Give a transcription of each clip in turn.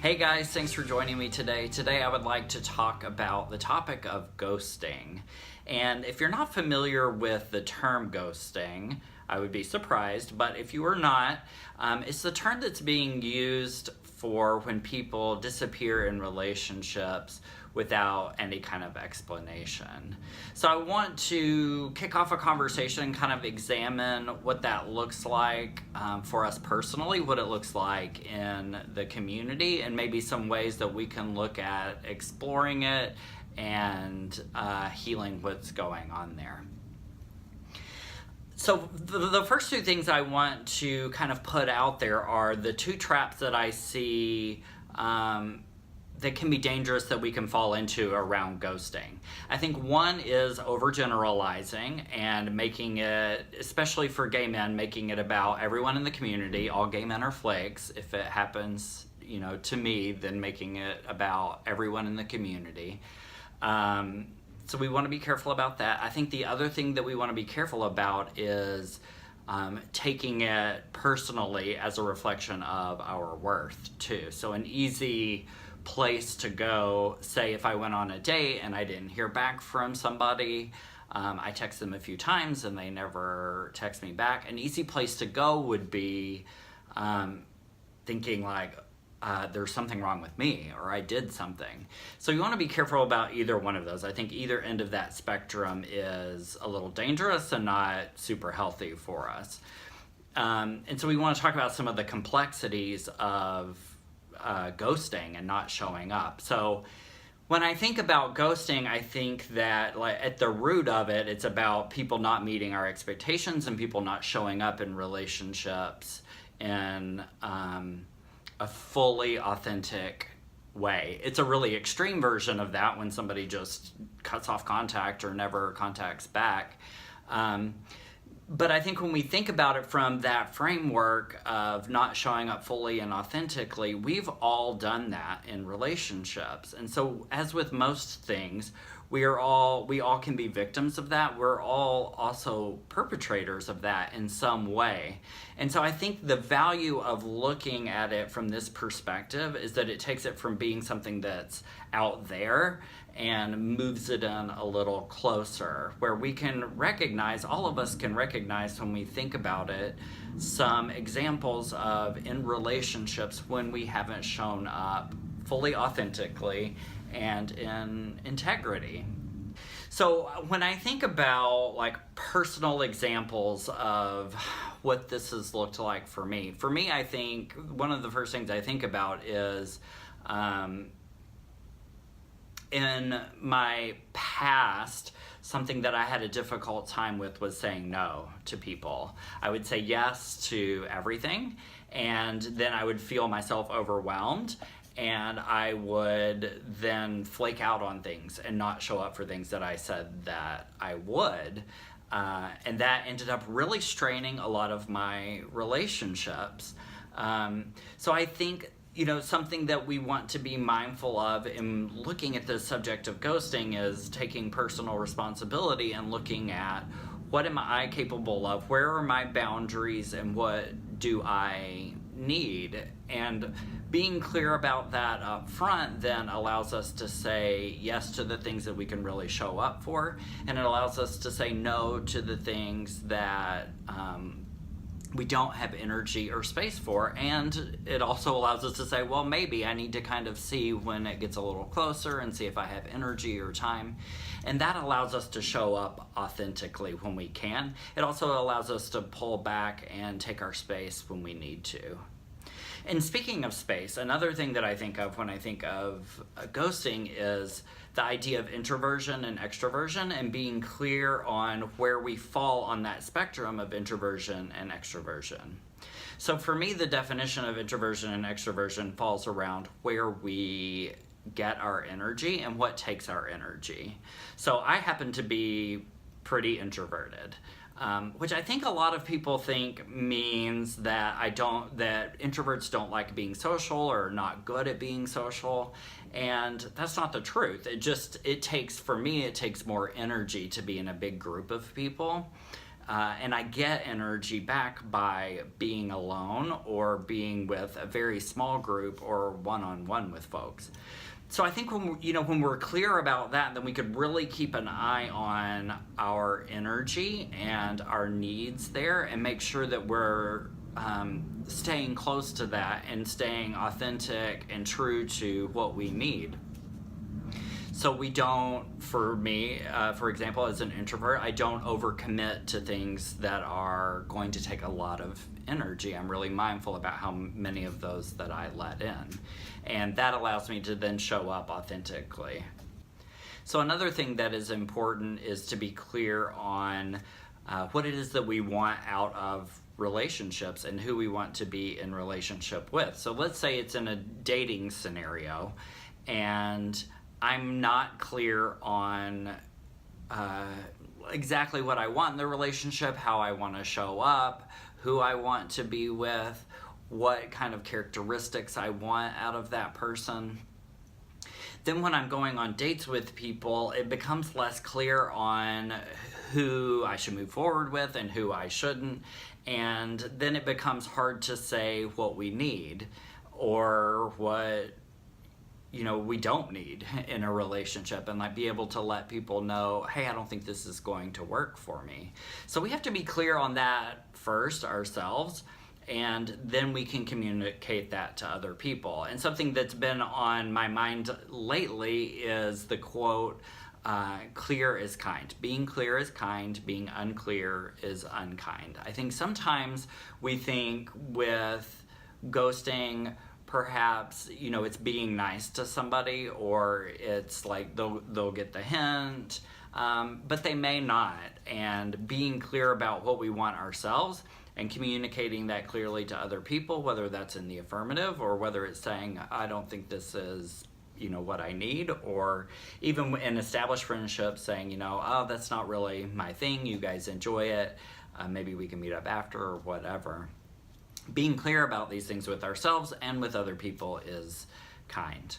Hey guys, thanks for joining me today. Today I would like to talk about the topic of ghosting. And if you're not familiar with the term ghosting, I would be surprised, but if you are not, it's the term that's being used for when people disappear in relationships without any kind of explanation. So I want to kick off a conversation and kind of examine what that looks like for us personally, what it looks like in the community, and maybe some ways that we can look at exploring it and healing what's going on there. So the first two things I want to kind of put out there are the two traps that I see that can be dangerous that we can fall into around ghosting. I think one is overgeneralizing and making it, especially for gay men, making it about everyone in the community. All gay men are flakes. If it happens, to me, then making it about everyone in the community. So we want to be careful about that. I think the other thing that we want to be careful about is taking it personally as a reflection of our worth too. So an easy place to go, say if I went on a date and I didn't hear back from somebody, I text them a few times and they never text me back. An easy place to go would be thinking like, there's something wrong with me, or I did something. So you want to be careful about either one of those. I think either end of that spectrum is a little dangerous and not super healthy for us. And so we want to talk about some of the complexities of ghosting and not showing up. So when I think about ghosting, I think that at the root of it, it's about people not meeting our expectations and people not showing up in relationships in a fully authentic way. It's a really extreme version of that when somebody just cuts off contact or never contacts back. But I think when we think about it from that framework of not showing up fully and authentically, we've all done that in relationships. And so as with most things, we all can be victims of that. We're all also perpetrators of that in some way. And so I think the value of looking at it from this perspective is that it takes it from being something that's out there and moves it in a little closer, where we can recognize, all of us can recognize when we think about it, some examples of in relationships when we haven't shown up fully authentically and in integrity. So when I think about personal examples of what this has looked like for me, I think one of the first things I think about is in my past, something that I had a difficult time with was saying no to people. I would say yes to everything, and then I would feel myself overwhelmed, and I would then flake out on things and not show up for things that I said that I would. And that ended up really straining a lot of my relationships. So I think something that we want to be mindful of in looking at the subject of ghosting is taking personal responsibility and looking at what am I capable of, where are my boundaries, and what do I need? And being clear about that up front then allows us to say yes to the things that we can really show up for, and it allows us to say no to the things that we don't have energy or space for, and it also allows us to say, well, maybe I need to kind of see when it gets a little closer and see if I have energy or time, and that allows us to show up authentically when we can. It also allows us to pull back and take our space when we need to. And speaking of space, another thing that I think of when I think of ghosting is the idea of introversion and extroversion, and being clear on where we fall on that spectrum of introversion and extroversion. So for me, the definition of introversion and extroversion falls around where we get our energy and what takes our energy. So I happen to be pretty introverted. Which I think a lot of people think means that that introverts don't like being social or are not good at being social, and that's not the truth. For me, it takes more energy to be in a big group of people And I get energy back by being alone or being with a very small group or one-on-one with folks. So I think when we're clear about that, then we could really keep an eye on our energy and our needs there and make sure that we're staying close to that and staying authentic and true to what we need. So we don't, for me, for example, as an introvert, I don't overcommit to things that are going to take a lot of energy. I'm really mindful about how many of those that I let in. And that allows me to then show up authentically. So another thing that is important is to be clear on what it is that we want out of relationships and who we want to be in relationship with. So let's say it's in a dating scenario and I'm not clear on exactly what I want in the relationship, how I want to show up, who I want to be with, what kind of characteristics I want out of that person. Then when I'm going on dates with people, it becomes less clear on who I should move forward with and who I shouldn't. And then it becomes hard to say what we need or what we don't need in a relationship, and like be able to let people know, hey, I don't think this is going to work for me. So we have to be clear on that first ourselves, and then we can communicate that to other people. And something that's been on my mind lately is the quote, clear is kind. Being clear is kind, being unclear is unkind. I think sometimes we think with ghosting, perhaps, it's being nice to somebody, or it's like they'll get the hint, but they may not. And being clear about what we want ourselves and communicating that clearly to other people, whether that's in the affirmative or whether it's saying, I don't think this is what I need, or even in established friendships saying, oh, that's not really my thing, you guys enjoy it, maybe we can meet up after or whatever. Being clear about these things with ourselves and with other people is kind.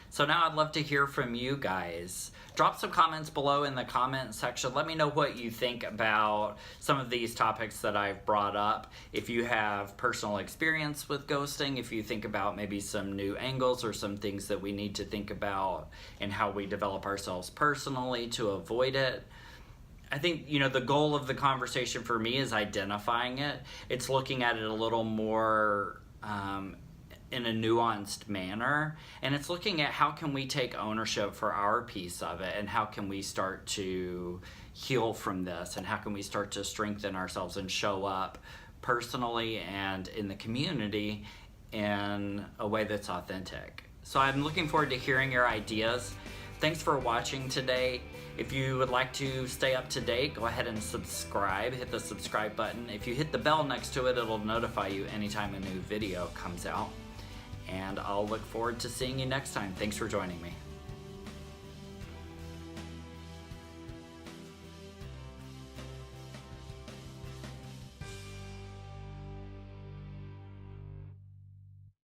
So now I'd love to hear from you guys. Drop some comments below in the comment section. Let me know what you think about some of these topics that I've brought up. If you have personal experience with ghosting, if you think about maybe some new angles or some things that we need to think about and how we develop ourselves personally to avoid it. I think, the goal of the conversation for me is identifying it. It's looking at it a little more in a nuanced manner. And it's looking at how can we take ownership for our piece of it, and how can we start to heal from this, and how can we start to strengthen ourselves and show up personally and in the community in a way that's authentic. So I'm looking forward to hearing your ideas. Thanks for watching today. If you would like to stay up to date, go ahead and subscribe. Hit the subscribe button. If you hit the bell next to it, it'll notify you anytime a new video comes out. And I'll look forward to seeing you next time. Thanks for joining me.